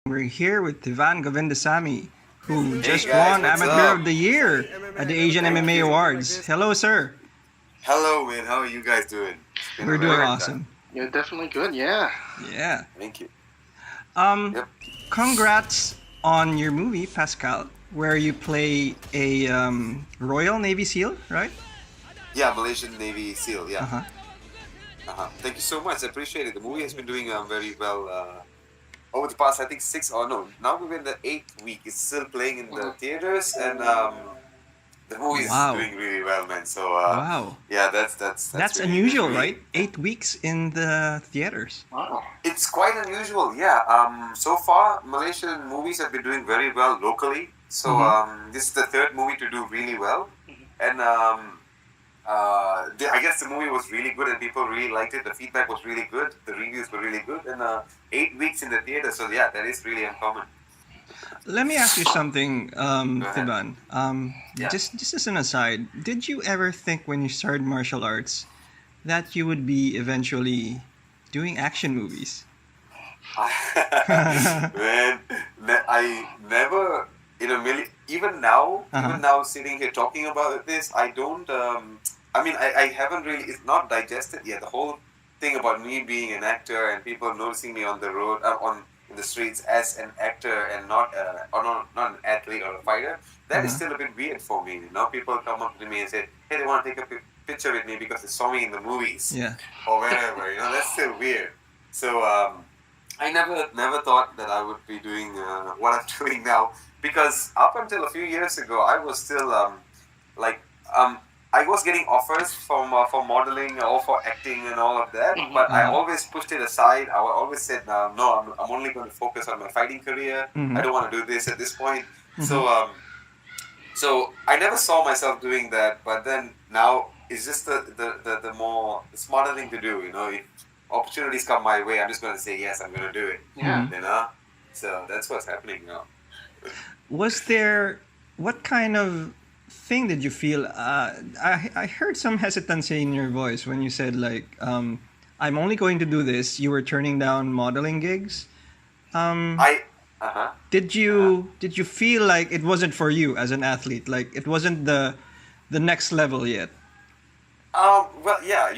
We're here with Theebaan Govindasamy, who Hey just guys, won what's Amateur up? of the Year at the Asian Thank MMA you. Awards. Hello, sir. Hello, man. How are you guys doing? It's been a We're doing very long time. awesome. You're definitely good, yeah. Yeah. Thank you. Um, Yep. Congrats on your movie, Pascal, where you play a Royal Navy SEAL, right? Yeah, Malaysian Navy SEAL. Yeah. Uh-huh. Thank you so much. I appreciate it. The movie has been doing very well over the past, I think, now we're in the 8th week. It's still playing in the theaters, and the movie is Wow. doing really well, man. So Wow. yeah, that's That's really, unusual, really- right? 8 weeks in the theaters. Wow. It's quite unusual, yeah. So far, Malaysian movies have been doing very well locally. So this is the third movie to do really well, and I guess the movie was really good and people really liked it. The feedback was really good. The reviews were really good, and 8 weeks in the theater. So yeah, that is really uncommon. Let me ask you something, ahead. Theebaan. Yeah. Just as an aside, did you ever think when you started martial arts that you would be eventually doing action movies? Man, I never in a million. Even now, sitting here talking about this, I don't. I haven't really. It's not digested yet. The whole thing about me being an actor and people noticing me on the road, in the streets as an actor and not an athlete or a fighter. That is still a bit weird for me. Now people come up to me and say, "Hey, they want to take a picture with me because they saw me in the movies Yeah. or wherever." That's still weird. So I never thought that I would be doing what I'm doing now, because up until a few years ago, I was still I was getting offers for modeling or for acting and all of that, but I always pushed it aside. I always said, no, I'm only going to focus on my fighting career. I don't want to do this at this point. So I never saw myself doing that, but then now it's just the more smarter thing to do. If opportunities come my way, I'm just going to say yes. I'm going to do it. Yeah. So that's what's happening now. Was there, what kind of thing did you feel? I heard some hesitancy in your voice when you said I'm only going to do this. You were turning down modeling gigs. Did you feel like it wasn't for you as an athlete? Like it wasn't the next level yet? Well, yeah,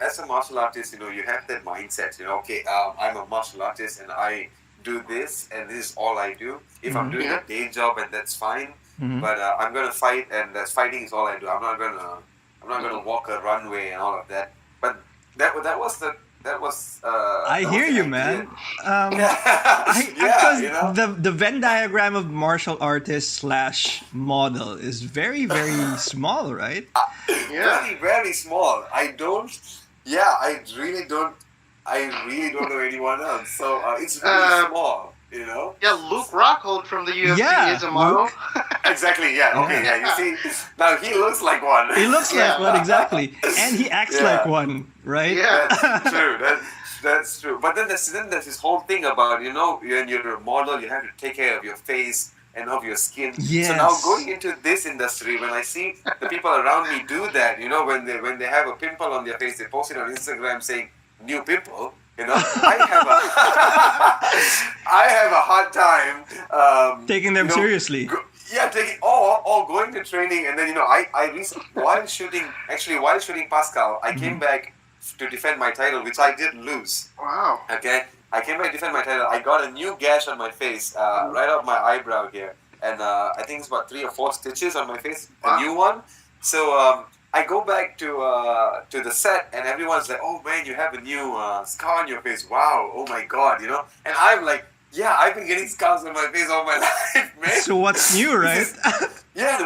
as a martial artist, you have that mindset, okay, I'm a martial artist and I do this and this is all I do. If I'm doing a day job, and that's fine, but I'm going to fight, and fighting is all I do. I'm not going to walk a runway and all of that. But that was I hear you, man. Because the Venn diagram of martial artist / model is very, very small, right? Very, very small. I really don't know anyone else. So it's really small, Yeah, Luke Rockhold from the UFC is a model. Luke. Exactly, yeah. Okay, yeah. You see, now he looks like one. He looks like one, exactly. And he acts like one, right? Yeah. That's true. That's true. But then there's this whole thing about, when you're a model, you have to take care of your face and of your skin. Yes. So now going into this industry, when I see the people around me do that, when they have a pimple on their face, they post it on Instagram saying, "New pimple." I have a hard time Taking them seriously. Going to training, and then I recently, while shooting Pascal, I came back to defend my title, which I did lose. Wow. Okay, I came back to defend my title. I got a new gash on my face, right off my eyebrow here, and I think it's about 3 or 4 stitches on my face, a new one. So I go back to the set, and everyone's like, "Oh man, you have a new scar on your face! Wow! Oh my god!" And I'm like, "Yeah, I've been getting scars on my face all my life, man." So what's new, right?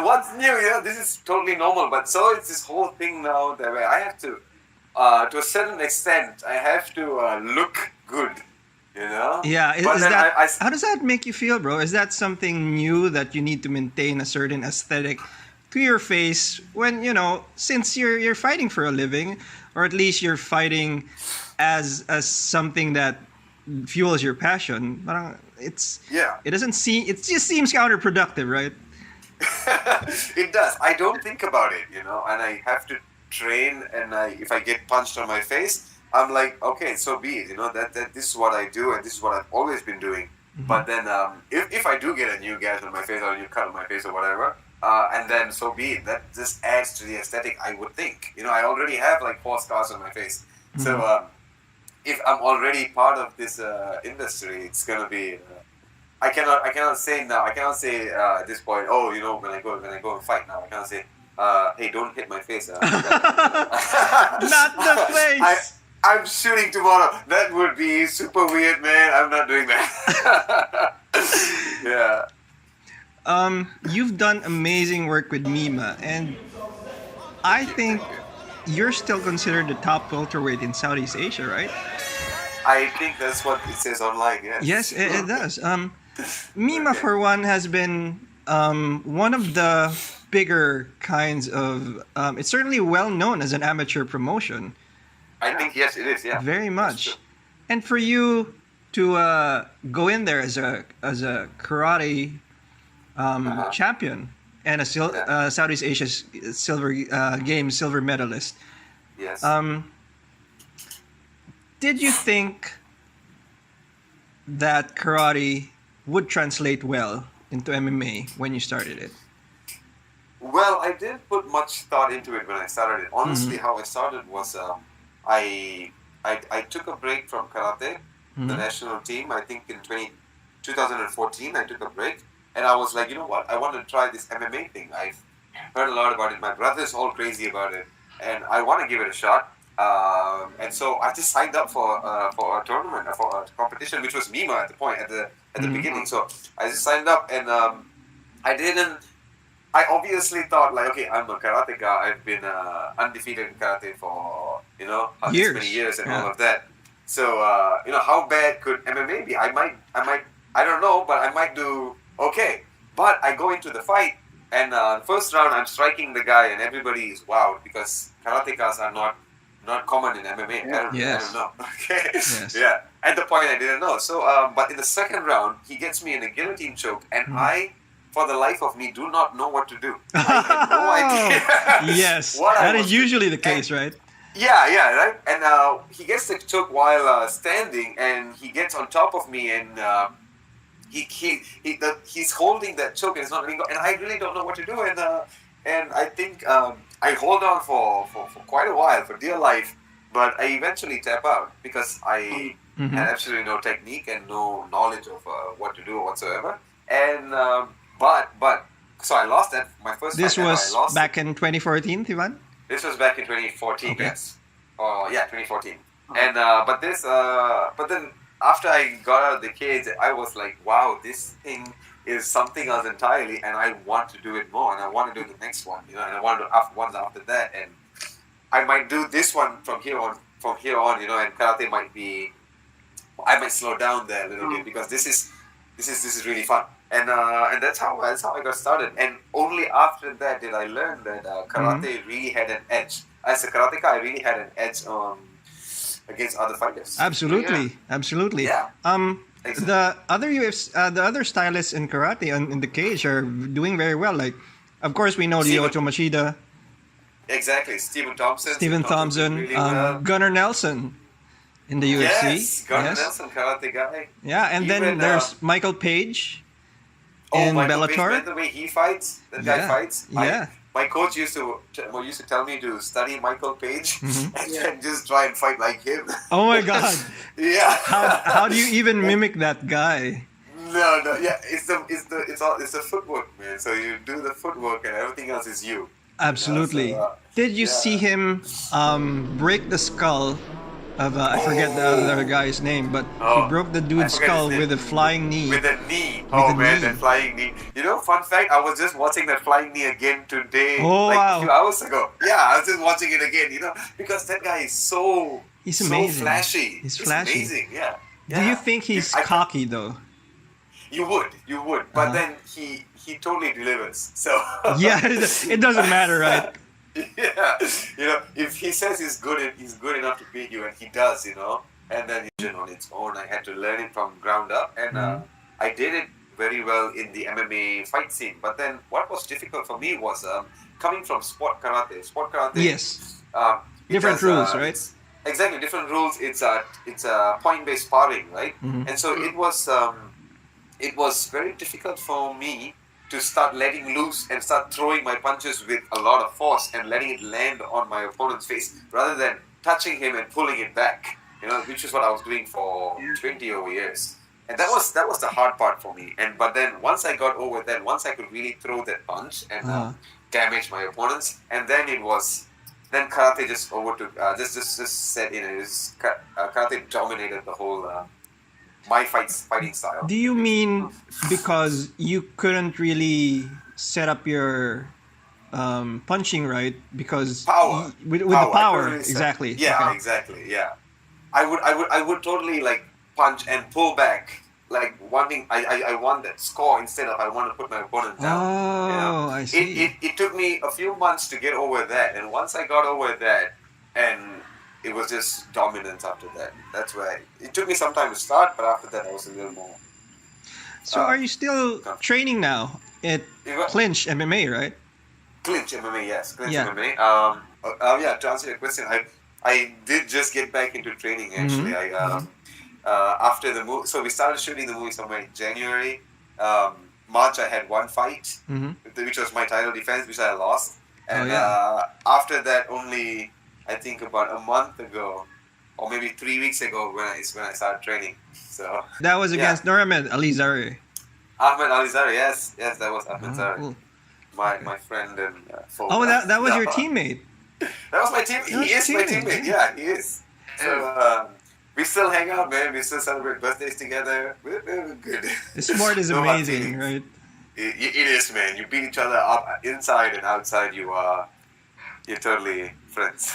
What's new? This is totally normal. But so it's this whole thing now that where I have to a certain extent, I have to look good. Yeah, how does that make you feel, bro? Is that something new that you need to maintain a certain aesthetic to your face when, since you're fighting for a living, or at least you're fighting as something that fuels your passion? It just seems counterproductive, right? It does. I don't think about it, and I have to train, and if I get punched on my face, I'm like, okay, so be it. That this is what I do, and this is what I've always been doing. Mm-hmm. But then, if I do get a new gash on my face or a new cut on my face or whatever, and then so be it. That just adds to the aesthetic, I would think. I already have like 4 scars on my face. Mm-hmm. So if I'm already part of this industry, it's gonna be. I cannot say now. I cannot say at this point. Oh, when I go and fight now, I cannot say. Hey, don't hit my face. Not the face. I'm shooting tomorrow. That would be super weird, man. I'm not doing that. Yeah. You've done amazing work with MIMMA, and I think you're still considered the top welterweight in Southeast Asia, right? I think that's what it says online. Yes. Yes, it does. MIMMA, for one, has been one of the bigger kinds of. It's certainly well known as an amateur promotion. I think yes, it is. Yeah, very much. And for you to go in there as a karate champion and a Southeast Asia silver medalist. Yes. Did you think that karate would translate well into MMA when you started it? Well, I didn't put much thought into it when I started it. Honestly, how I started was I took a break from karate, the national team. I think in 2014 I took a break, and I was like, you know what? I want to try this MMA thing. I've heard a lot about it. My brother's all crazy about it, and I want to give it a shot. And so I just signed up for a tournament, for a competition, which was MIMMA at the beginning. So I just signed up, and I obviously thought like, okay, I'm a karate guy. I've been undefeated in karate for years. Many years and all of that. So how bad could MMA be? I don't know, but I might do okay. But I go into the fight, and first round I'm striking the guy, and everybody is wowed because karatekas are not common in MMA. I don't know. Okay. Yes. Yeah. At the point I didn't know. So, but in the second round, he gets me in a guillotine choke, and I, for the life of me, do not know what to do. I had no idea. Yes. That is usually the case, right? Yeah, right. And he gets the choke while standing, and he gets on top of me, and he's holding that choke, and it's not letting go. And I really don't know what to do. And I think I hold on for quite a while, for dear life, but I eventually tap out because I had absolutely no technique and no knowledge of what to do whatsoever. And but so I lost that my first. This fight. was back in 2014, Theebaan? This was back in 2014. Okay. Yes. 2014. And but then after I got out of the cage, I was like, wow, this thing is something else entirely, and I want to do it more, and I want to do the next one, and I want to do ones after that, and I might do this one from here on, and karate I might slow down there a little bit because this is really fun, and that's how I got started, and only after that did I learn that karate really had an edge. As a karateka, I really had an edge against other fighters. Absolutely. Yeah. Exactly. The other stylists in karate in the cage are doing very well. Like, of course, we know Lyoto Machida. Exactly, Stephen Thompson, really Gunnar Nelson in the UFC. Yes, Gunnar Nelson, karate guy. Yeah, and even, then there's Michael Page in Michael Bellator. Page, the way he fights, guy fights. Yeah. My coach used to tell me to study Michael Page and then just try and fight like him. Oh my God! Yeah. How do you even mimic that guy? No. Yeah, it's the footwork, man. So you do the footwork and everything else is you. Absolutely. Did you see him break the skull of I forget the other guy's name, but he broke the dude's skull with a flying knee. With a knee. That flying knee. Fun fact, I was just watching that flying knee again today. A few hours ago. Yeah, I was just watching it again, because that guy is so amazing. So flashy. He's flashy. Amazing, yeah. Do you think he's cocky though? You would. But then he totally delivers. So yeah, it doesn't matter, right? Yeah, if he says he's good enough to beat you, and he does, and then on its own, I had to learn it from ground up, and I did it very well in the MMA fight scene. But then, what was difficult for me was coming from sport karate. Yes. Different rules, right? exactly different rules. It's a point-based sparring, right? Mm-hmm. And so it was very difficult for me to start letting loose and start throwing my punches with a lot of force and letting it land on my opponent's face rather than touching him and pulling it back. Which is what I was doing for 20 over years. And that was the hard part for me. But then once I got over that, once I could really throw that punch and damage my opponents, and then then karate just overtook, just set in. Karate dominated the whole my fighting style. Do you mean because you couldn't really set up your punching right because power with power. the power Really exactly? Yeah, okay. exactly. Yeah, I would totally like punch and pull back, like wanting I want that score instead of I want to put my opponent down. Oh, I see. It took me a few months to get over that, and once I got over that, and it was just dominance after that. That's why it took me some time to start, but after that I was a little more. So are you still training now at Clinch MMA, right? Clinch MMA, yes. Clinch Yeah. MMA. Yeah, to answer your question, I did just get back into training actually. After the movie, so we started shooting the movie somewhere in January. March I had one fight, which was my title defense, which I lost. And after that, only I think about a month ago, or maybe 3 weeks ago, when I started training. So that was against Ahmed Alizari. Ahmed Alizari, yes, that was Ahmed Zari, cool. my friend and folks. Oh, that was your teammate. That was my team. He is my teammate. Yeah, he is. So we still hang out, man. We still celebrate birthdays together. We're good. The sport is amazing, right? It is, man. You beat each other up inside and outside. You're totally friends.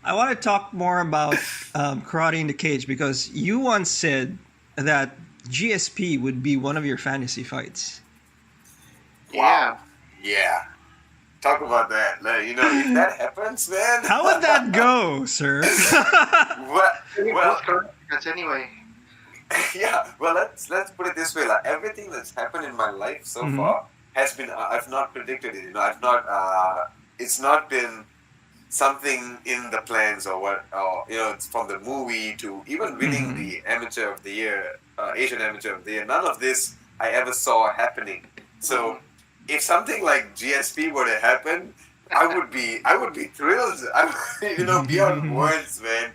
I want to talk more about karate in the cage because you once said that GSP would be one of your fantasy fights. Wow. Yeah. Talk about that. Like, if that happens, man. How would that go, sir? well, anyway. Yeah. Well, let's put it this way. Like everything that's happened in my life so far has been. I've not predicted it. I've not. It's not been something in the plans or what. It's from the movie to even winning the Amateur of the Year, Asian Amateur of the Year. None of this I ever saw happening. So. If something like GSP were to happen, I would be thrilled. Beyond words, man.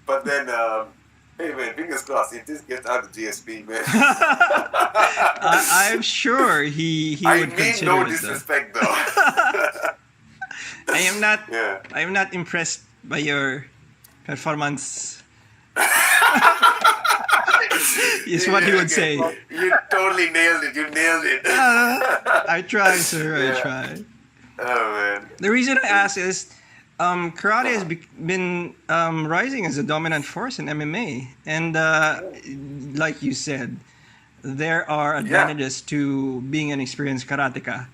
But then, hey, man, fingers crossed. If this gets out of GSP, man. I'm sure he would consider no it, disrespect, though. I am not impressed by your performance. Is what he would say. You totally nailed it. You nailed it. I try, sir. I try. Oh, man. The reason I ask is karate has been rising as a dominant force in MMA. And like you said, there are advantages to being an experienced karateka.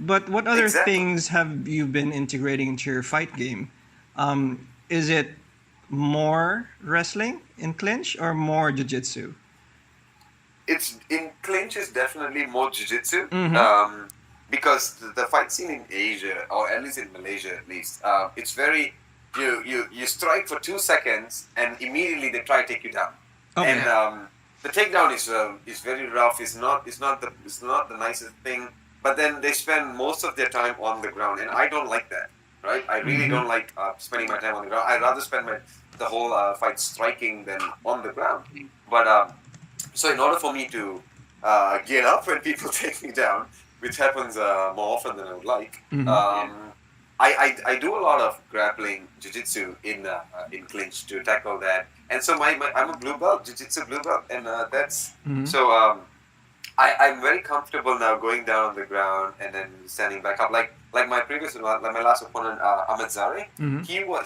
But what other things have you been integrating into your fight game? Is it more wrestling in clinch or more jiu-jitsu? It's in clinch is definitely more jiu-jitsu because the fight scene in Asia, or at least in Malaysia at least, it's very you strike for 2 seconds and immediately they try to take you down. Okay. And the takedown is very rough. It's not the nicest thing. But then they spend most of their time on the ground, and I don't like that. Right? I really don't like spending my time on the ground. I'd rather spend the whole fight striking than on the ground. But so in order for me to get up when people take me down, which happens more often than I would like, I do a lot of grappling jiu-jitsu in clinch to tackle that. And so I'm a blue belt, jiu-jitsu blue belt, and that's so. I'm very comfortable now going down on the ground and then standing back up. Like my my last opponent, Ahmed Zari,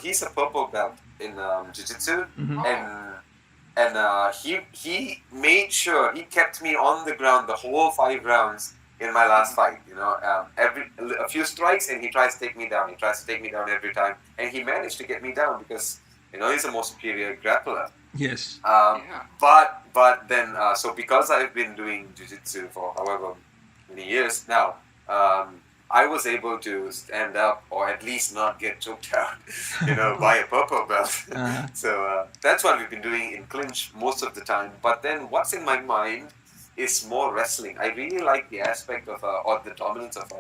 he's a purple belt in jiu-jitsu, and he made sure he kept me on the ground the whole 5 rounds in my last fight. A few strikes and he tries to take me down. He tries to take me down every time, and he managed to get me down because he's a more superior grappler. Yes. But then so because I've been doing jiu-jitsu for however many years now, I was able to stand up or at least not get choked out, by a purple belt. So that's what we've been doing in clinch most of the time. But then what's in my mind is more wrestling. I really like the aspect of or the dominance of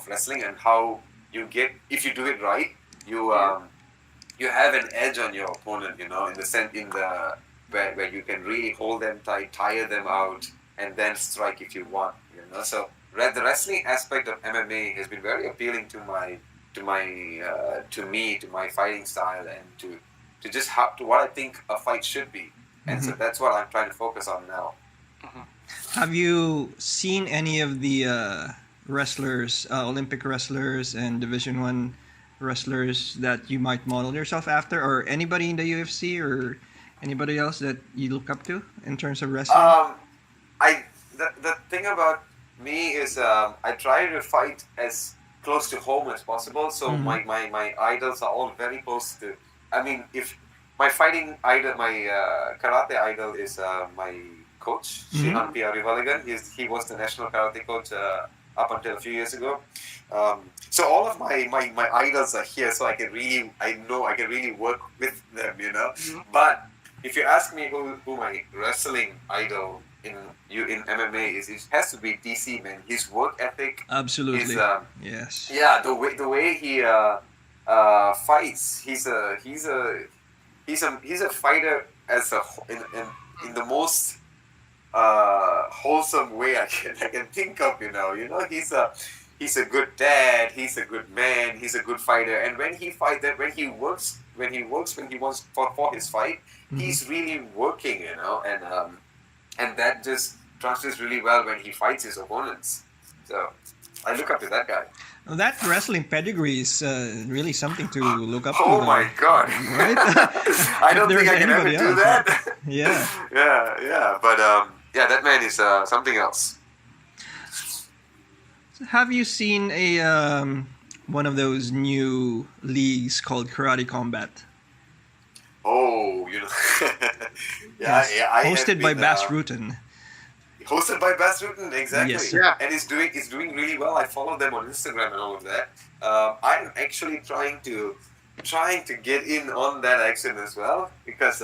wrestling, and how you get, if you do it right, you have an edge on your opponent, in the sense, where you can really hold them tight, tire them out, and then strike if you want, So the wrestling aspect of MMA has been very appealing to my fighting style, and to just to what I think a fight should be, and so that's what I'm trying to focus on now. Have you seen any of the wrestlers, Olympic wrestlers and Division I wrestlers that you might model yourself after, or anybody in the UFC or anybody else that you look up to in terms of wrestling? The thing about me is I try to fight as close to home as possible. So my idols are all very close to. I mean, if my fighting idol, my karate idol is my coach, Shihan Rivaligan. He was the national karate coach up until a few years ago. So all of my idols are here, so I can really work with them, But if you ask me who my wrestling idol in MMA is, it has to be DC, man. His work ethic, absolutely, yes, yeah. The way he fights, he's a fighter in the most wholesome way I can think of. He's a good dad. He's a good man. He's a good fighter. And when he wants for his fight, he's really working. And that just translates really well when he fights his opponents. So I look up to that guy. Well, that wrestling pedigree is really something to look up to. Oh my God! Right? I don't think I can ever do that. Yeah. Yeah. But that man is something else. Have you seen one of those new leagues called Karate Combat? Oh, Yes. I hosted by Bas Rutten. Hosted by Bas Rutten, exactly. Yes, yeah. And it's doing really well. I follow them on Instagram and all of that. I'm actually trying to get in on that action as well, because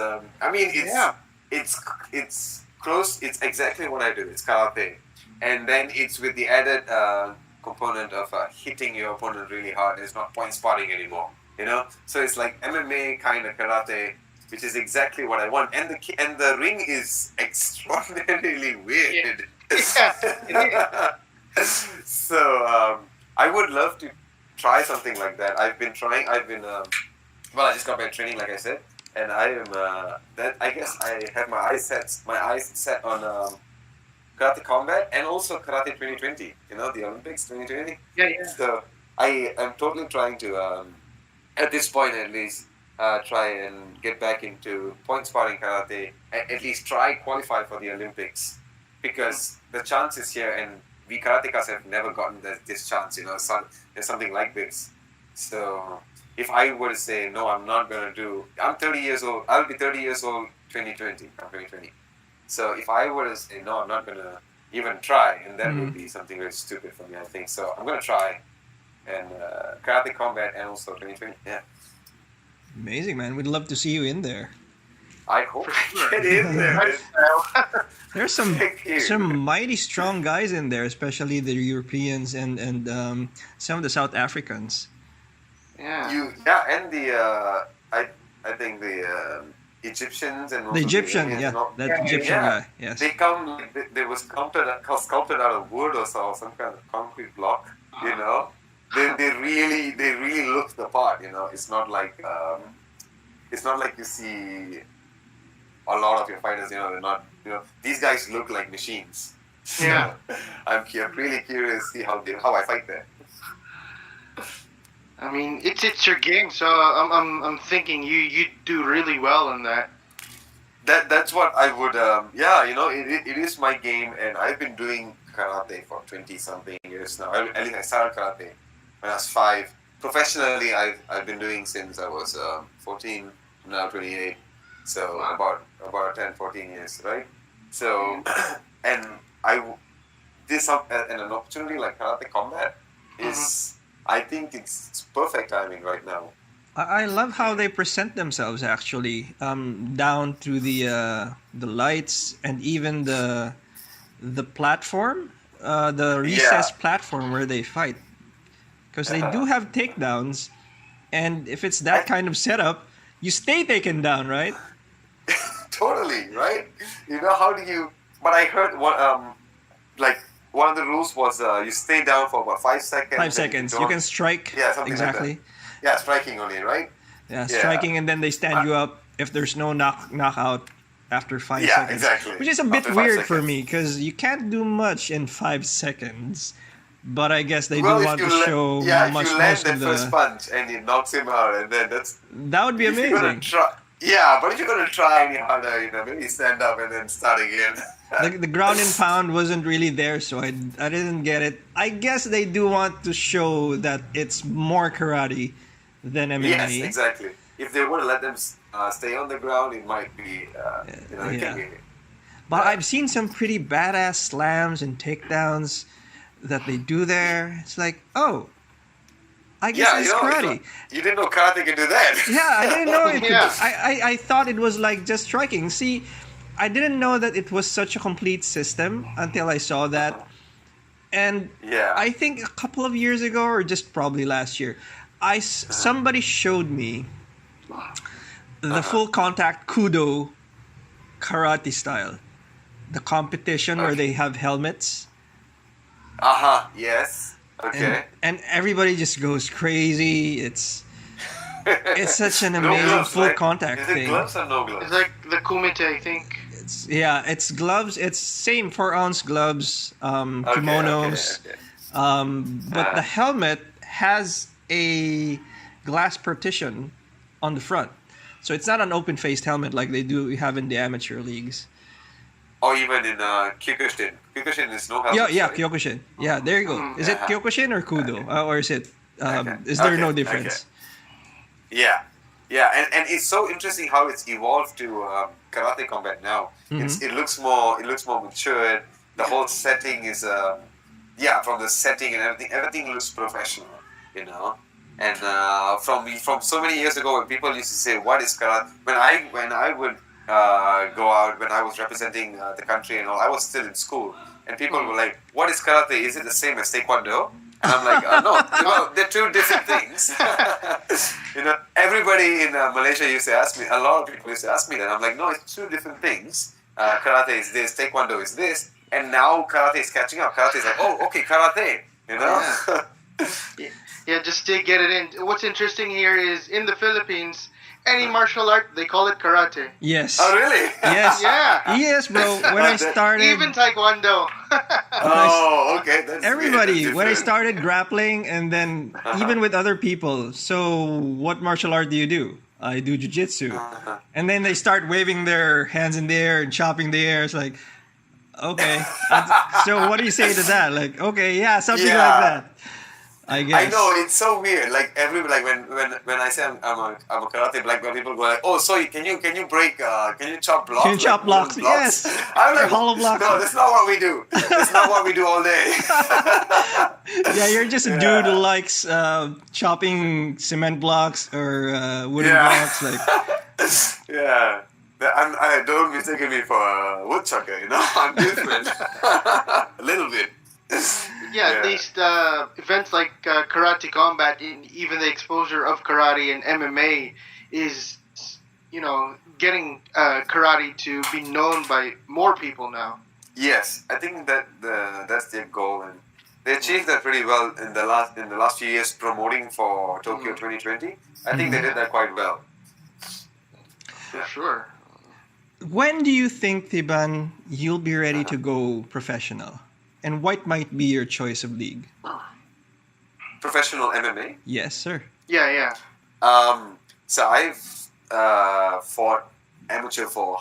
it's close. It's exactly what I do. It's karate, and then it's with the added component of hitting your opponent really hard. It's not point spotting anymore. So it's like MMA kind of karate, which is exactly what I want. And the ring is extraordinarily weird. Yeah. So I would love to try something like that. I just got back training, like I said, and I am I guess I have my eyes set on Karate Combat and also Karate 2020. The Olympics 2020. Yeah. So I am totally trying to, at this point at least, try and get back into point sparring karate, at least try qualify for the Olympics, because the chance is here, and we karatekas have never gotten this chance, there's something like this. So if I were to say, no, I'm not going to I'm 30 years old, I'll be 30 years old 2020. So if I were to say, no, I'm not going to even try, and that would be something very stupid for me, I think. So I'm going to try, and Karate Combat and also 2020, yeah. Amazing, man. We'd love to see you in there. I hope I get in there. There's some mighty strong guys in there, especially the Europeans and some of the South Africans. Yeah. And the I think the Egyptians and the Egyptian, Egyptian guy. Yes. They come. They was sculpted out of wood or some kind of concrete block. They really look the part. It's not like you see a lot of your fighters. They're not. These guys look like machines. Yeah. I'm really curious to see how I fight there. I mean, it's your game, so I'm thinking you do really well in that. That's what I would. It is my game, and I've been doing karate for 20-something years now. At least I started karate when I was 5. Professionally, I've been doing since I was 14. I'm now 28. So about 10-14 years, right? So and an opportunity like Karate Combat is, I think it's perfect timing right now. I love how they present themselves actually, down to the lights and even the platform, the recessed platform where they fight, because they do have takedowns, and if it's that kind of setup, you stay taken down, right? Totally, right? You know, how do you... But I heard like one of the rules was you stay down for about 5 seconds. 5 seconds. You can strike. Yeah, something exactly. like that. Yeah, striking only, right? Yeah, striking, and then they stand you up if there's no knockout after 5 seconds. Yeah, exactly. Which is a bit weird for me, because you can't do much in 5 seconds. But I guess they do want to show much if you land most that of the... first punch and it knocks him out, and then That would be amazing. Yeah, but if you're going to try any harder, you know, maybe stand up and then start again. The ground and pound wasn't really there, so I didn't get it. I guess they do want to show that it's more karate than MMA. Yes, exactly. If they were to let them stay on the ground, it might be, you know, it can be. But I've seen some pretty badass slams and takedowns that they do there. It's like, oh, I guess it's karate. You didn't know karate could do that. Yeah, I didn't know it could. I thought it was like just striking. See, I didn't know that it was such a complete system until I saw that. And I think a couple of years ago, or just probably last year, somebody showed me the full contact kudo karate style. The competition where they have helmets. Yes. Okay. And everybody just goes crazy. It's such an amazing gloves, full right? contact Is it thing. gloves or no gloves? It's like the kumite, I think. It's gloves. It's same 4-ounce gloves, kimonos. Okay. But the helmet has a glass partition on the front, so it's not an open-faced helmet like they have in the amateur leagues. Or even in Kyokushin. Kyokushin is no helmet. Yeah, Kyokushin. Yeah, there you go. Is it Kyokushin or Kudo? Or is it... Is there no difference? Okay. Yeah, and it's so interesting how it's evolved to karate combat now. It looks more matured. The whole setting is from the setting and everything looks professional, you know. And from so many years ago, when people used to say, "What is karate?" When I would go out, when I was representing the country and all, I was still in school, and people were like, "What is karate? Is it the same as taekwondo?" And I'm like, no, they're two different things. You know, everybody in Malaysia used to ask me, a lot of people used to ask me that. I'm like, no, it's two different things. Karate is this, taekwondo is this, and now karate is catching up. Karate is like, oh, okay, karate, you know? Yeah, just to get it in. What's interesting here is in the Philippines, any martial art, they call it karate. Yes. Oh, really? Yes. Yeah. Yes, bro. When I started... Even taekwondo. Oh, okay. That's everybody, that's when I started grappling, and then even with other people, so what martial art do you do? I do jiu-jitsu. And then they start waving their hands in the air and chopping the air. It's like, okay. So what do you say to that? Like, okay, yeah, something like that. I guess. I know, it's so weird. Like when I say I'm a karate black belt, people go like, oh, so can you break? Can you chop blocks? Can you chop blocks? Yes. I'm like, hollow blocks. No, that's not what we do. That's not what we do all day. Yeah, you're just a dude who likes chopping cement blocks or wooden blocks, like. Yeah. I don't mistake me for a woodchucker. You know, I'm different. A little bit. Yeah, at least events like Karate Combat, even the exposure of karate and MMA is, you know, getting karate to be known by more people now. Yes, I think that that's their goal, and they achieved that pretty well in the last few years promoting for Tokyo 2020. I think they did that quite well. For sure. When do you think, Theebaan, you'll be ready to go professional? And what might be your choice of league? Professional MMA? Yes, sir. Yeah. So I've fought amateur for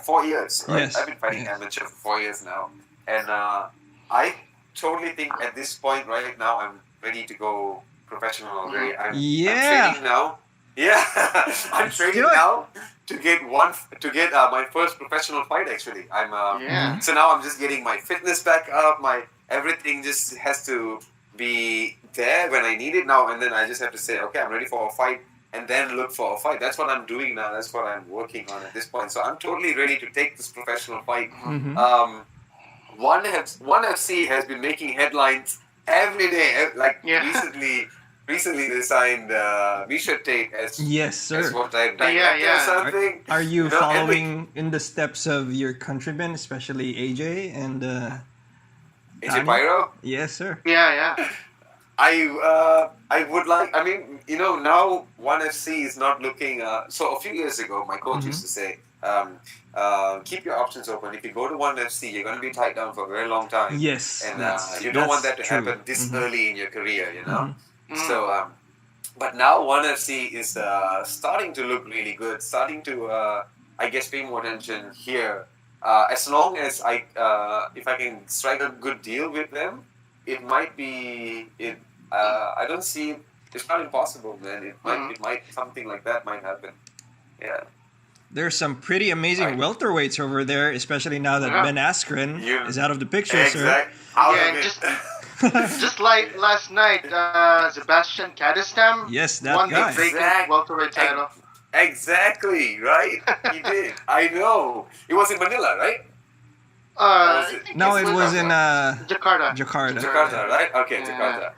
4 years. Right? Yes. I've been fighting amateur for 4 years now, and I totally think at this point right now I'm ready to go professional already. I'm training now. Yeah, I'm training now to get my first professional fight. Actually, so now I'm just getting my fitness back up. My everything just has to be there when I need it now, and then I just have to say, okay, I'm ready for a fight, and then look for a fight. That's what I'm doing now. That's what I'm working on at this point. So I'm totally ready to take this professional fight. One FC has been making headlines every day. Like recently they signed Misha Tate as what director or something. Are you following in the steps of your countrymen, especially AJ and AJ Pyro? Yes, sir. Yeah. I would like. I mean, now ONE FC is not looking. So a few years ago, my coach used to say, keep your options open. If you go to ONE FC, you're going to be tied down for a very long time. Yes, and you don't want that to happen this early in your career. So, but now ONE FC is starting to look really good. Starting to, I guess, pay more attention here. As long as if I can strike a good deal with them, it might be it. I don't see it. It's not impossible, man. It might something like that might happen. Yeah. There's some pretty amazing welterweights over there, especially now that Ben Askren is out of the picture, sir. Just like last night, Sebastian Kadestam won the vacant welterweight title. Exactly, right? He did. I know. It was in Manila, right? It was in Jakarta. Jakarta, right? Okay, Jakarta.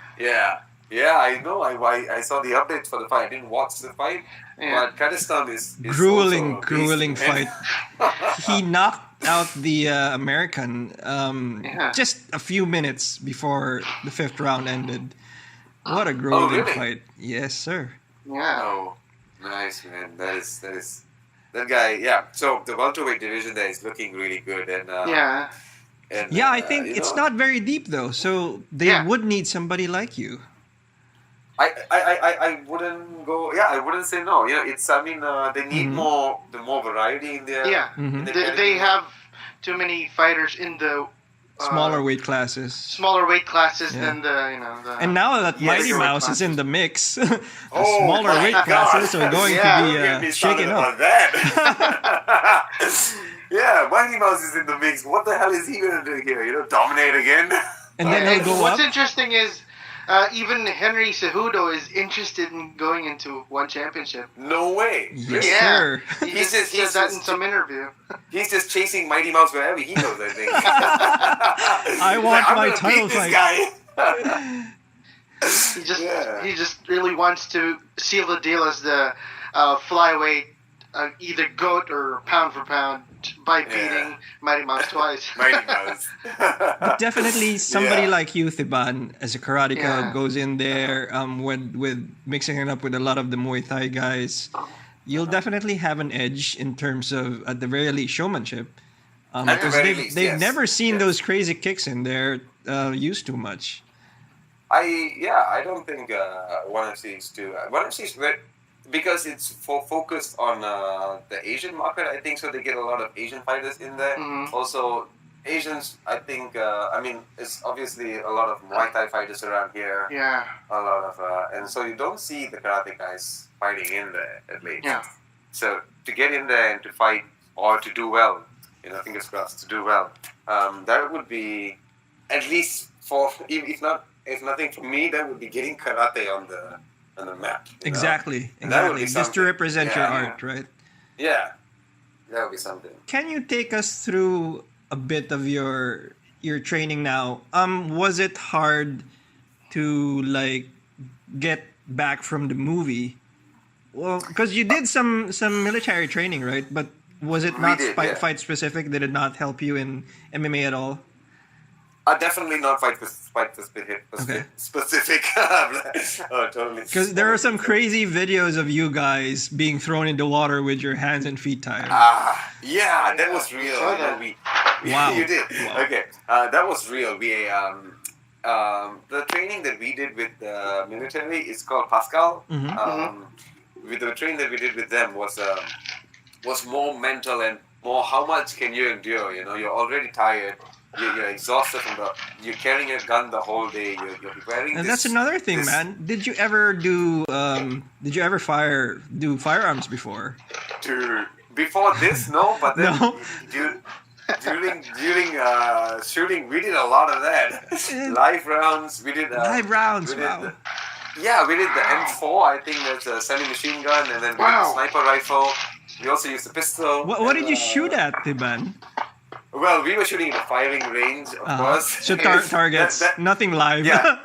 Yeah, I know. I saw the updates for the fight. I didn't watch the fight, but Kadestam is grueling fight. He knocked out the American just a few minutes before the 5th round ended. What a grueling fight! Yes, sir. Yeah. Oh, nice, man. That is that guy. Yeah. So the welterweight division there is looking really good, and I think it's not very deep though, so they would need somebody like you. I wouldn't go. Yeah, I wouldn't say no. It's. I mean, they need more variety in there. Yeah, they have too many fighters in the smaller weight classes. Than the And now that Mighty Mouse is in the mix, the smaller weight classes are going to be shaken up. Yeah, Mighty Mouse is in the mix. What the hell is he going to do here? Dominate again? And then he'll go What's interesting is even Henry Cejudo is interested in going into one championship. No way. Yes, sir. He said that in some interview. He's just chasing Mighty Mouse wherever he goes, I think. I want my title fight. He just really wants to seal the deal as the flyweight, either GOAT or pound for pound, by beating Mighty Mouse twice. Mighty Mouse. But definitely somebody like you, Theebaan, as a karateka, goes in there with mixing it up with a lot of the Muay Thai guys. You'll definitely have an edge in terms of, at the very least, showmanship. Because they've never seen those crazy kicks in there used too much. I don't think ONE FC is too. ONE FC is very, because it's focused on the Asian market, I think, so they get a lot of Asian fighters in there. Also, Asians, I think, it's obviously a lot of Muay Thai fighters around here. Yeah. A lot of, and so you don't see the karate guys fighting in there, at least. Yeah. So to get in there and to fight, or to do well, fingers crossed, to do well, that would be, at least for, if nothing for me, that would be getting karate on the map. Exactly. Just to represent your art, right? Yeah. That would be something. Can you take us through a bit of your training now? Was it hard to get back from the movie? Well, because you did some military training, right? But was it not fight specific? Did it not help you in MMA at all? Definitely not fight specific. Oh, totally. Because there are some crazy videos of you guys being thrown into water with your hands and feet tied. That was real. Wow. You did. Wow. Okay, that was real. We the training that we did with the military is called Pascal. With the training that we did with them was more mental and more how much can you endure. You're already tired. You're exhausted you're carrying a gun the whole day. You're wearing. And that's another thing, man. Did you ever do firearms before? Before this, no. But then, during shooting, we did a lot of that. Live rounds. We did live rounds. Wow. We did the M4. I think that's a semi-machine gun, and then we did the sniper rifle. We also used the pistol. What did you shoot at, Theebaan? Well, we were shooting in a firing range, of course. So targets, nothing live. Yeah.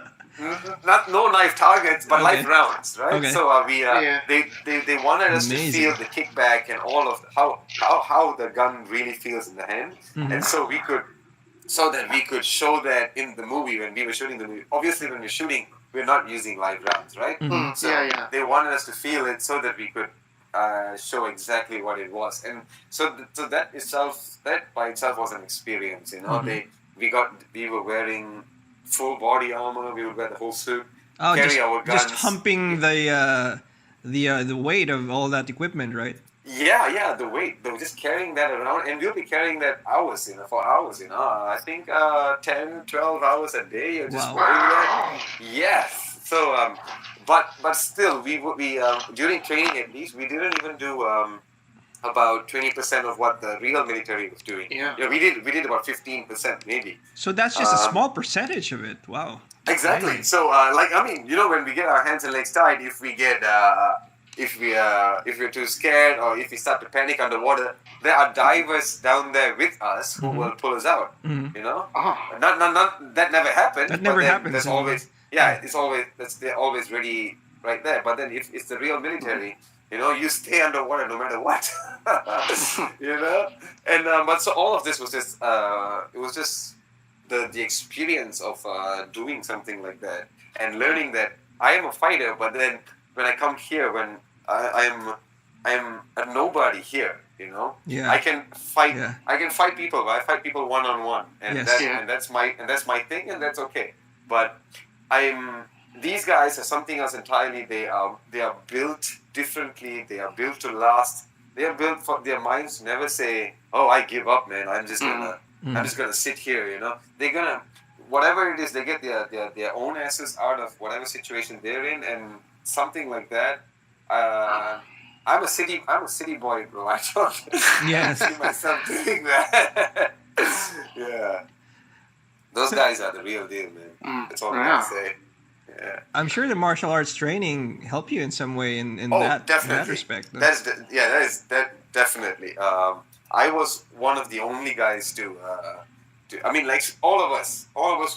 No live targets, but live rounds, right? Okay. So they wanted us to feel the kickback and all of how the gun really feels in the hand, and so we could show that in the movie when we were shooting the movie. Obviously, when we're shooting, we're not using live rounds, right? So they wanted us to feel it so that we could show exactly what it was, and so that by itself was an experience. You know, we were wearing full body armor. We would wear the whole suit, carry our guns, just humping the weight of all that equipment, right? Yeah, the weight. They were just carrying that around, and we'll be carrying that for hours. I think 10, 12 hours a day. You're just wearing that. Yes. So, but still, we during training at least, we didn't even do about 20% of what the real military was doing. Yeah, we did about 15% maybe. So that's just a small percentage of it. Wow. Exactly. Right. So, when we get our hands and legs tied, if we get if we're too scared or if we start to panic underwater, there are divers down there with us who will pull us out. You know, not that never happened. That never happens. There's always they're always ready right there. But then if it's the real military, you stay underwater no matter what. And but so all of this was just it was just the experience of doing something like that and learning that I am a fighter, but then when I come here, when I am a nobody here, I can fight. Yeah. I can fight people. I fight people one on one, and that's my thing, and that's okay. But these guys are something else entirely. They are built differently. They are built to last. They are built for their minds to never say, "Oh, I give up, man. I'm just gonna sit here." They're gonna whatever it is. They get their own asses out of whatever situation they're in, and something like that. I'm a city boy, bro. I don't see myself doing that. Yeah. Those guys are the real deal, man. That's all I can say. Yeah. I'm sure the martial arts training helped you in some way in that respect. That definitely. I was one of the only guys to all of us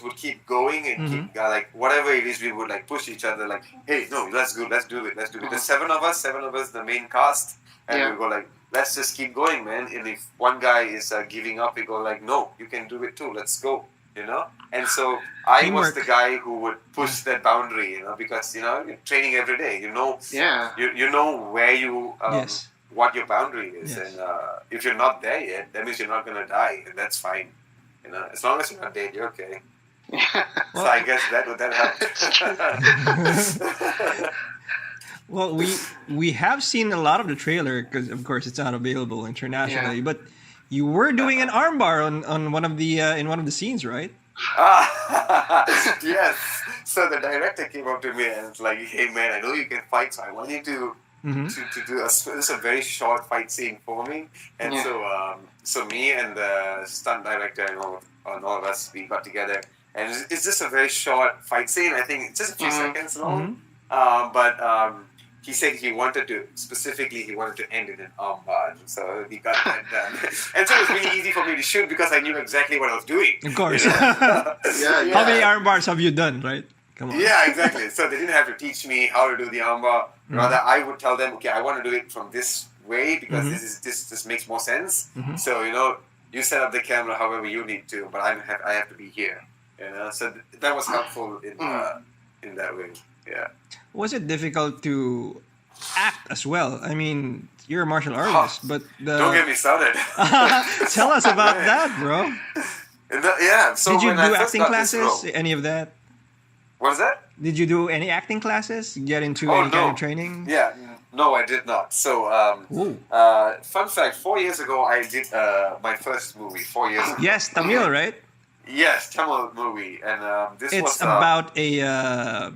would keep going and keep whatever it is, we would push each other hey, no, let's do it. There's seven of us, the main cast, and we go let's just keep going, man. And if one guy is giving up, we go no, you can do it too. Let's go, And so I was the guy who would push that boundary, because you're training every day. You know where you what your boundary is, and if you're not there yet, that means you're not gonna die, and that's fine. As long as you're not dead, you're okay. So I guess that helped. Well, we have seen a lot of the trailer because, of course, it's not available internationally. But you were doing an armbar on one of the in one of the scenes, right? Yes. So the director came up to me and was like, "Hey, man, I know you can fight, so I want you to do a very short fight scene for me." And so me and the stunt director and all of us, we got together, and it's just a very short fight scene. I think it's just a few seconds long. But he said he wanted to end in an armbar, so we got that done. And so it was really easy for me to shoot because I knew exactly what I was doing. Of course. How many armbars have you done, right? Come on. Yeah, exactly. So they didn't have to teach me how to do the armbar. Rather, I would tell them, okay, I want to do it from this way because this makes more sense. So you set up the camera however you need to, but I have to be here. So that was helpful in that way. Yeah. Was it difficult to act as well? I mean, you're a martial artist, but don't get me started. Tell us about that, bro. So did you do acting classes? Any of that? What is that? Did you do any acting classes? Get into any kind of training? Yeah, no, I did not. So, fun fact: 4 years ago, I did my first movie. 4 years ago. Yes, Tamil, right? Yes, Tamil movie, and it's about a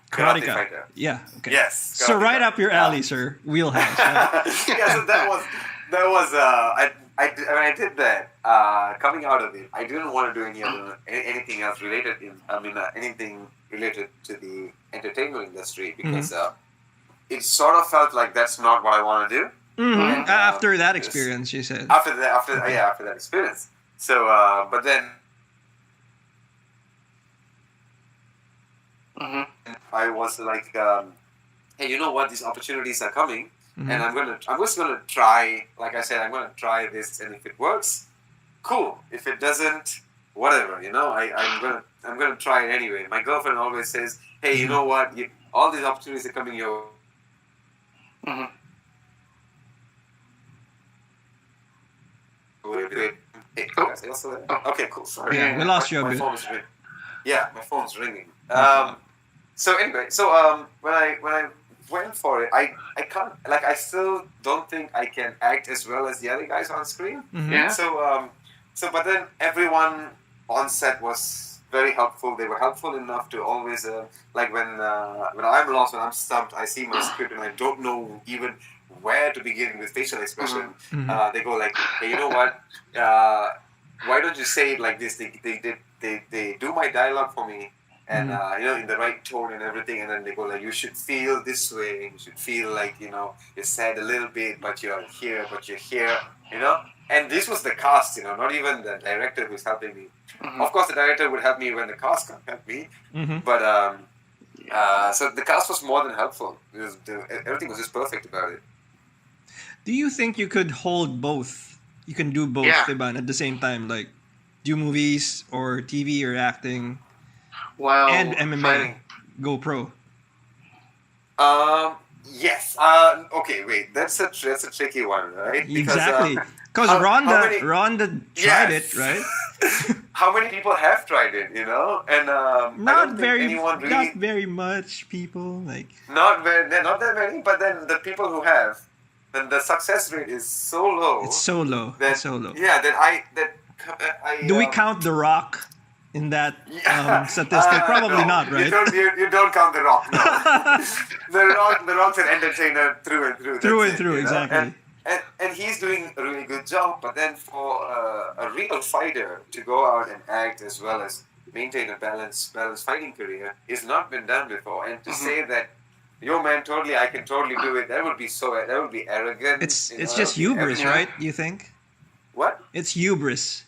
karate fighter. Yeah. Okay. Yes. So right up your alley, sir. Wheelhouse. Right? Yeah. So that was. when I did that, coming out of it, I didn't want to do anything else related anything related to the entertainment industry because it sort of felt like that's not what I want to do. And, after that experience, you said. After that experience. So, but then I was like, hey, you know what? These opportunities are coming, and I'm just gonna try. Like I said, I'm gonna try this, and if it works, cool. If it doesn't, whatever. You know, I'm gonna try it anyway. My girlfriend always says, hey, you know what? All these opportunities are coming your way. Hey, okay, cool. Sorry. Yeah, we lost you a bit. My phone's ringing. So anyway, when I went for it, I can't, like, I still don't think I can act as well as the other guys on screen. But then everyone on set was very helpful. They were helpful enough to always like when I'm lost, when I'm stumped, I see my script and I don't know even where to begin with facial expression. They go like, hey, you know what? Why don't you say it like this? They do my dialogue for me, and in the right tone and everything. And then they go like, you should feel this way. You should feel like you're sad a little bit, but you're here. And this was the cast, not even the director who's helping me. Of course, the director would help me when the cast can't help me. But so the cast was more than helpful. Everything was just perfect about it. Do you think you could hold both? You can do both, Theebaan, at the same time, like do movies or TV or acting, and MMA, fighting. Go pro. Yes. Okay. Wait. That's a tricky one, right? Exactly. Because Ronda tried it, right? How many people have tried it? And not very much people like. Not that many. But then the people who have, then the success rate is so low. It's so low. Yeah. Do we count The Rock in that statistic? Probably not, right? You don't count The Rock. No. the Rock's an entertainer through and through. Through and through, exactly. And he's doing a really good job. But then for a real fighter to go out and act as well as maintain a balanced fighting career is not been done before. And to say that, yo man, I can totally do it. That would be arrogant. It's just hubris, right? You think? What? It's hubris.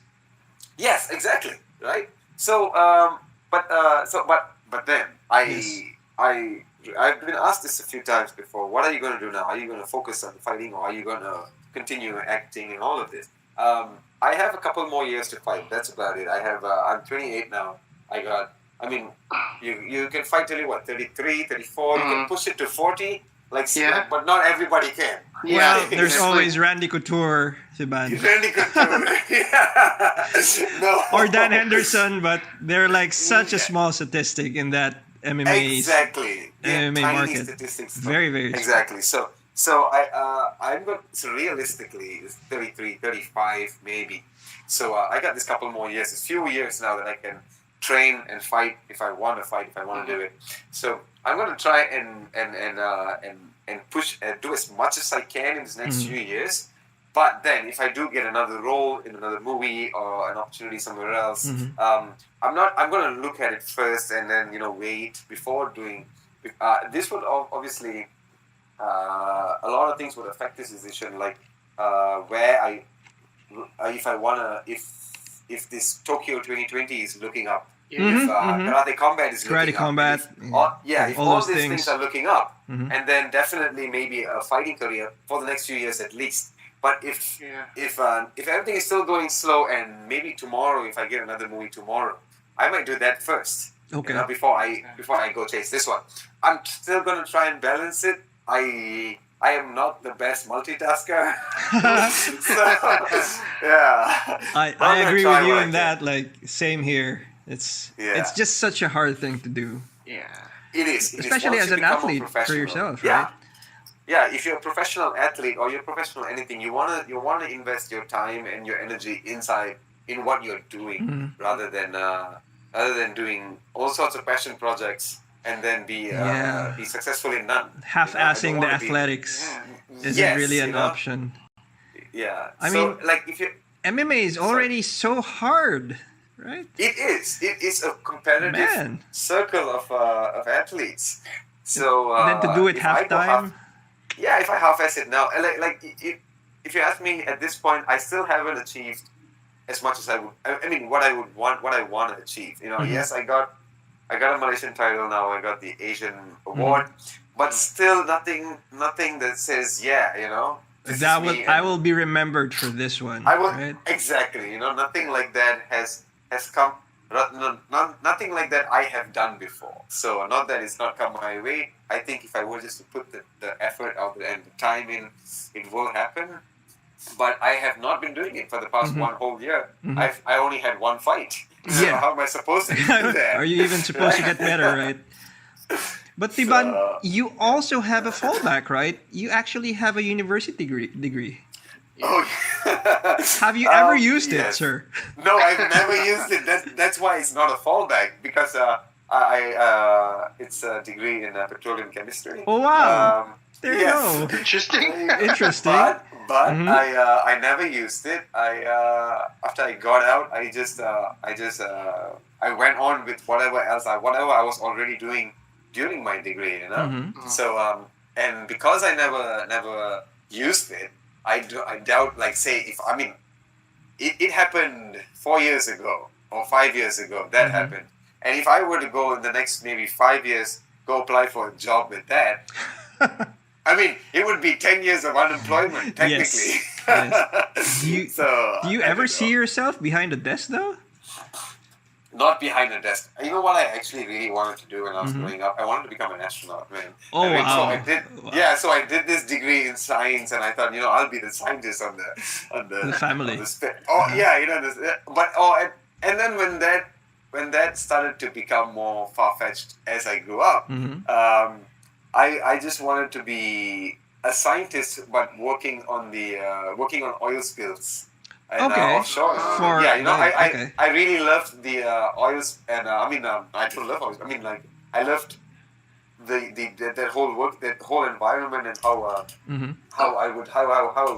Yes, exactly. Right. So, but then I've been asked this a few times before. What are you going to do now? Are you going to focus on fighting, or are you going to continue acting and all of this? I have a couple more years to fight. That's about it. I'm 28 now. You can fight till you 33, 34. You can push it to 40. But not everybody can. Yeah, well, there's always Randy Couture, Theebaan. Randy Couture, No. Or Dan Henderson, but they're like such a small statistic in that MMA MMA market. Statistics. Very, very exactly. So I'm going. So realistically, it's 33, 35 maybe. So I got this couple more years. It's few years now that I can train and fight if I want to fight, if I want to do it. So I'm going to try and push and do as much as I can in these next few years. But then if I do get another role in another movie or an opportunity somewhere else, I'm going to look at it first and then wait before doing. This would obviously a lot of things would affect this decision, like if this Tokyo 2020 is looking up. If Karate Combat is looking up. If all these things are looking up, and then definitely maybe a fighting career for the next few years at least. But if everything is still going slow, and maybe tomorrow, if I get another movie tomorrow, I might do that first. Okay. Before I go chase this one, I'm still gonna try and balance it. I am not the best multitasker. I agree with you in that. Like, same here. It's just such a hard thing to do. Yeah, it is. Especially as an athlete for yourself, right? Yeah. If you're a professional athlete or you're professional anything, you wanna invest your time and your energy in what you're doing rather than doing all sorts of passion projects and then be successful in none. Half-assing the athletics isn't really an option. Yeah. I so, mean, like, if you... MMA is already so hard, right? It is. It is a competitive circle of athletes. So and then to do it if I go half-time? if I half-ass it now, if you ask me at this point, I still haven't achieved as much as I would. I mean, what I want to achieve. You know, Mm-hmm. yes, I got a Malaysian title now. I got the Asian award, but still nothing that says you know. I will be remembered for this one. I will right? exactly. You know, nothing like that has come. Nothing like that I have done before. So not that it's not come my way. I think if I were just to put the effort out there and the time in, it will happen. But I have not been doing it for the past one whole year. I only had one fight. So how am I supposed to do that? Are you even supposed to get better, right? But Theebaan, you also have a fallback, right? You actually have a university degree. Oh, have you ever used it, sir? No, I've never used it. That's why it's not a fallback, because it's a degree in petroleum chemistry. Oh wow! There you go. Interesting. Interesting. But I never used it. After I got out, I went on with whatever I was already doing during my degree. You know. So and because I never used it. I doubt, like, say, it happened 4 years ago or 5 years ago, that happened. And if I were to go in the next maybe 5 years, go apply for a job with that, I mean, it would be 10 years of unemployment, technically. Yes. Do you ever see yourself behind a desk, though? Not behind a desk. You know what I actually really wanted to do when I was growing up? I wanted to become an astronaut, man. Oh, wow. So I did. Wow. Yeah, so I did this degree in science, and I thought, you know, I'll be the scientist on the family. Yeah, you know, and then when that started to become more far-fetched as I grew up, I just wanted to be a scientist, but working on oil spills. And, offshore. I really loved the oils, and I don't love oils. I mean, like, I loved that whole work, that whole environment, and how I would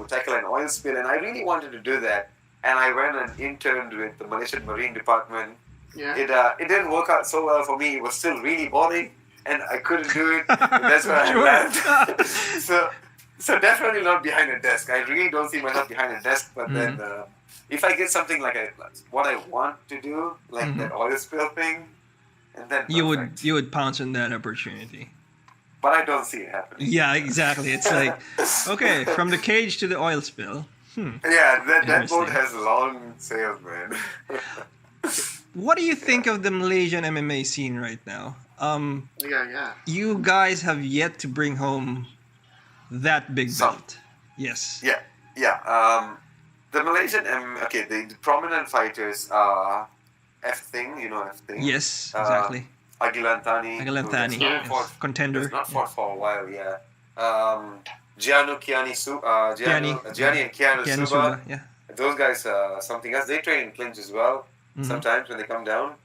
tackle an oil spill, and I really wanted to do that. And I went and interned with the Malaysian Marine Department. Yeah. It didn't work out so well for me. It was still really boring, and I couldn't do it. And that's where I left. So definitely not behind a desk. I really don't see myself behind a desk. But then, if I get something like what I want to do, like that oil spill thing, and then you would pounce on that opportunity. But I don't see it happening. Yeah, exactly. It's like, okay, from the cage to the oil spill. Yeah, that boat has long sails, man. What do you think of the Malaysian MMA scene right now? You guys have yet to bring home that big belt. Yes. Yeah. The Malaysian the prominent fighters are F Thing, you know F Thing. Yes, exactly. Agilantani, contender. Has not fought for a while, yeah. Gianni and Keanu Suba. Yeah. Those guys are something else. They train in clinch as well. Sometimes when they come down.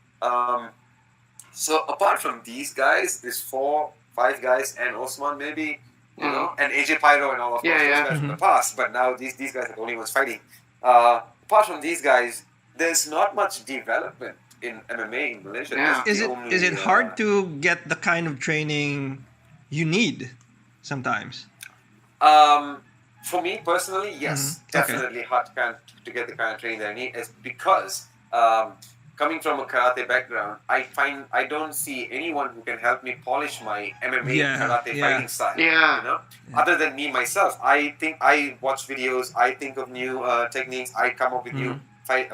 So apart from these guys, there's 4-5 guys and Osman maybe. You know, and AJ Pyro and all of those guys from the past, but now these guys are the only ones fighting. Apart from these guys, there's not much development in MMA in Malaysia. Yeah. Is it hard to get the kind of training you need sometimes? For me personally, yes, definitely hard to get the kind of training that I need, is because coming from a karate background, I don't see anyone who can help me polish my MMA karate fighting style. Yeah. You know, other than me myself, I think I watch videos, I think of new techniques, I come up with new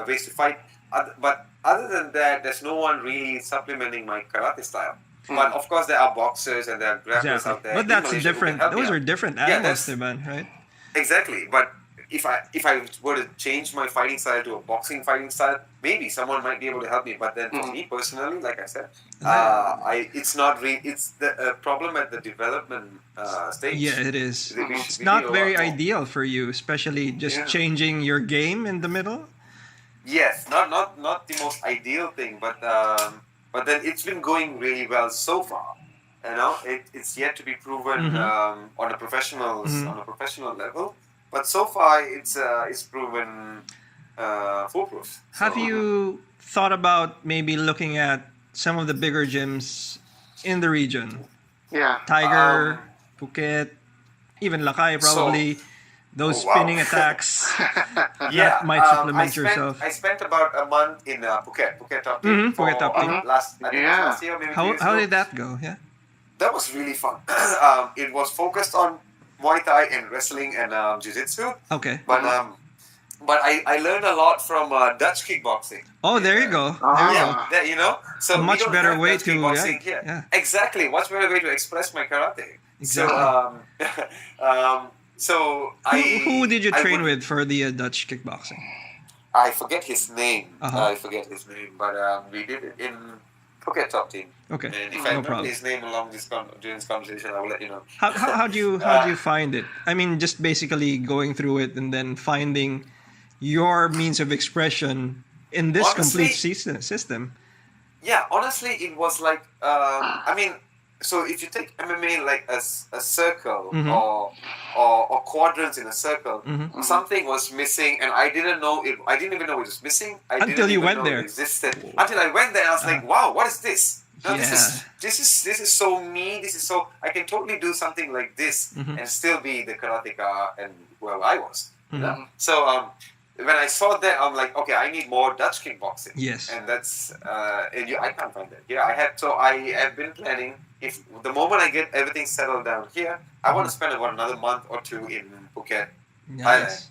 ways to fight. But other than that, there's no one really supplementing my karate style. But of course, there are boxers and there are grapplers out there. But that's different. Those are different animals, man, right? Exactly, but. If I were to change my fighting style to a boxing fighting style, maybe someone might be able to help me. But then for me personally, like I said, it's not really. It's the problem at the development stage. Yeah, it is. It's not very ideal for you, especially just changing your game in the middle. Yes, not the most ideal thing, but then it's been going really well so far. You know, it's yet to be proven on a professional level. But so far, it's proven foolproof. Have you thought about maybe looking at some of the bigger gyms in the region? Yeah. Tiger, Phuket, even Lakay probably. Those spinning attacks that might supplement yourself. I spent about a month in Phuket Top Team. Phuket Top Team. Last year, maybe. How did that go? Yeah. That was really fun. It was focused on Muay Thai and wrestling and Jiu-Jitsu. Okay. But I learned a lot from Dutch kickboxing. Oh, there you go. There you know. So a much better way to Exactly, much better way to express my karate. Exactly. So who did you train with for the Dutch kickboxing? I forget his name. But we did it in Phuket Top Team. Okay. And if I remember his name during this conversation, I will let you know. How do you find it? I mean, just basically going through it and then finding your means of expression in this complete system. Yeah, honestly, it was like so if you take MMA like a circle or quadrants in a circle, something was missing, and I didn't know it. I didn't even know it was missing. Until you went there. It existed. Until I went there, I was like, "Wow, what is this? No, this is so me. This is so I can totally do something like this and still be the karateka and whoever I was." You know? So when I saw that, I'm like, okay, I need more Dutch kickboxing. Yes. And that's I can't find that. Yeah, I have been planning. If the moment I get everything settled down here, I want to spend about another month or two in Phuket, Thailand.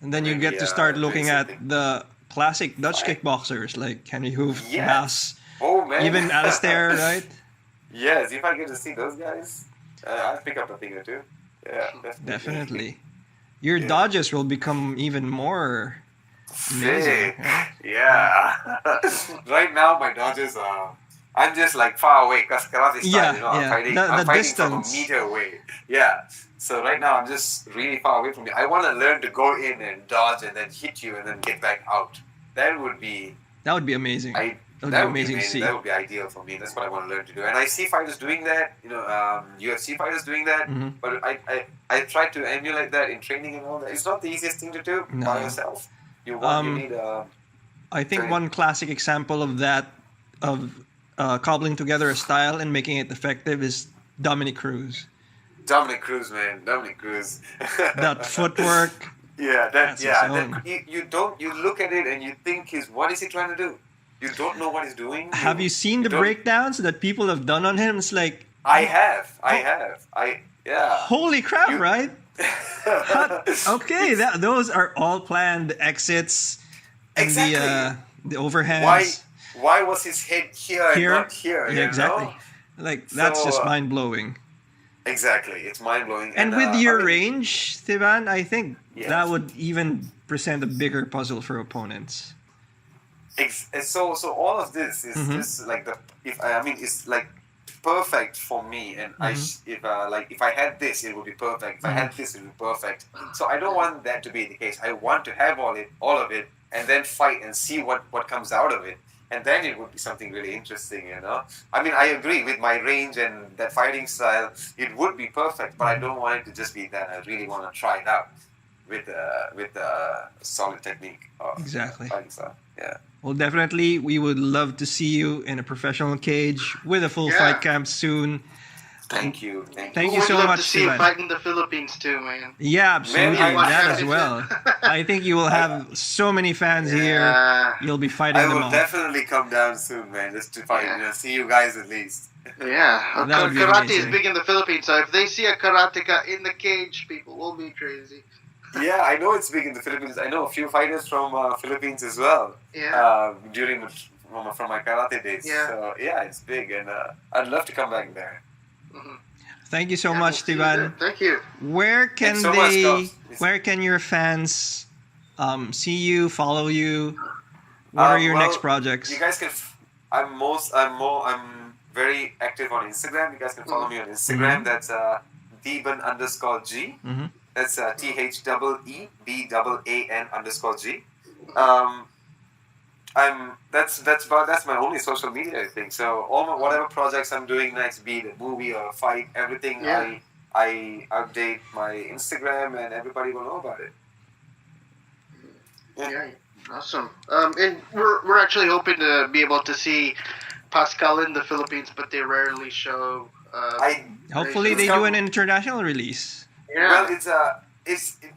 And then you get to start looking at the classic Dutch kickboxers like Henry Hooft, Bass, even Alistair, right? Yes, if I get to see those guys, I'll pick up a thing or two. Yeah, definitely. Your dodges will become even more amazing. Yeah. Right now, my dodges are... I'm just like far away because karate style, I'm fighting from a meter away. Yeah. So right now, I'm just really far away from you. I want to learn to go in and dodge and then hit you and then get back out. That would be amazing. That would be amazing to see. That would be ideal for me. That's what I want to learn to do. And I see fighters doing that, UFC fighters doing that. But I try to emulate that in training and all that. It's not the easiest thing to do by yourself. You need a... I think one classic example of that, cobbling together a style and making it effective is Dominic Cruz. Dominic Cruz, man. Dominic Cruz. That footwork. Yeah, you look at it and you think what is he trying to do? You don't know what he's doing. Have you seen the breakdowns that people have done on him? It's like... I have. Holy crap, right? Okay, those are all planned exits and the overhands. Why was his head here and not here? Yeah, exactly. Like, that's just mind-blowing. Exactly, it's mind-blowing. And with your range, Theebaan, I think that would even present a bigger puzzle for opponents. So all of this is just like it's like perfect for me. And if I had this, it would be perfect. If I had this, it would be perfect. So I don't want that to be the case. I want to have all of it, and then fight and see what comes out of it. And then it would be something really interesting, I mean, I agree with my range and that fighting style. It would be perfect, but I don't want it to just be that. I really want to try it out with solid technique of fighting style. Yeah. Well, definitely, we would love to see you in a professional cage with a full fight camp soon. Thank you. Thank you so much. We'd love to see you fight in the Philippines too, man. Yeah, absolutely. That as well. I think you will have so many fans here. You'll be fighting them all. I will definitely come down soon, man, just to fight. See you guys at least. Yeah, karate is big in the Philippines, so if they see a karateka in the cage, people will be crazy. Yeah, I know it's big in the Philippines. I know a few fighters from Philippines as well. Yeah. From my karate days. Yeah. So it's big, and I'd love to come back there. Thank you so much, Theebaan. Thank you. Where can where can your fans see you, follow you? What are your next projects? You guys can. I'm very active on Instagram. You guys can follow me on Instagram. That's Theebaan_G. That's TheeBaan_G. That's my only social media, I think. So whatever projects I'm doing next, be it a movie or a fight, everything I update my Instagram, and everybody will know about it. Yeah, awesome. And we're actually hoping to be able to see Pascal in the Philippines, but they rarely show. Hopefully they do an international release. Yeah. Well,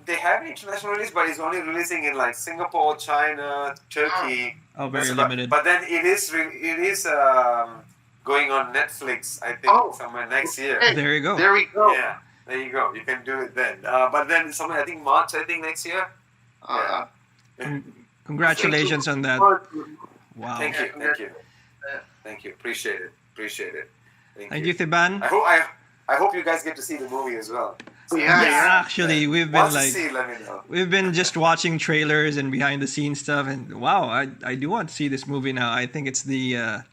they have an international release, but it's only releasing in like Singapore, China, Turkey. Oh, very limited. But then it is going on Netflix, I think, somewhere next year. Hey, there you go. There we go. Yeah, there you go. You can do it then. But then somewhere, I think March, next year. Congratulations on that. Wow. Thank you. Appreciate it. Thank you, Theebaan. I hope you guys get to see the movie as well. Yeah. Actually, we've been let me know. we've been just watching trailers and behind the scenes stuff, and wow, I do want to see this movie now. I think it's the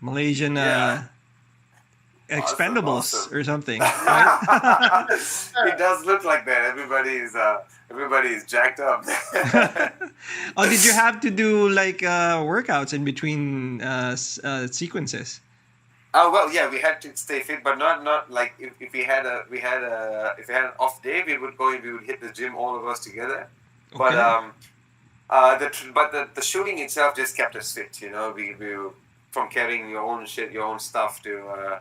Malaysian Expendables or something. Right? It does look like that. Everybody is jacked up. Oh, did you have to do like workouts in between sequences? Oh well, yeah, we had to stay fit, but not like if we had an off day, we would hit the gym, all of us together. Okay. But the shooting itself just kept us fit. You know, we from carrying your own shit, your own stuff to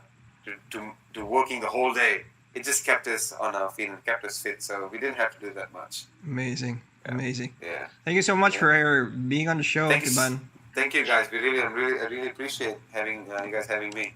working the whole day. It just kept us on our feet and kept us fit, so we didn't have to do that much. Amazing. Yeah. Thank you so much for being on the show, Theebaan. Thank you guys. I really appreciate you guys having me.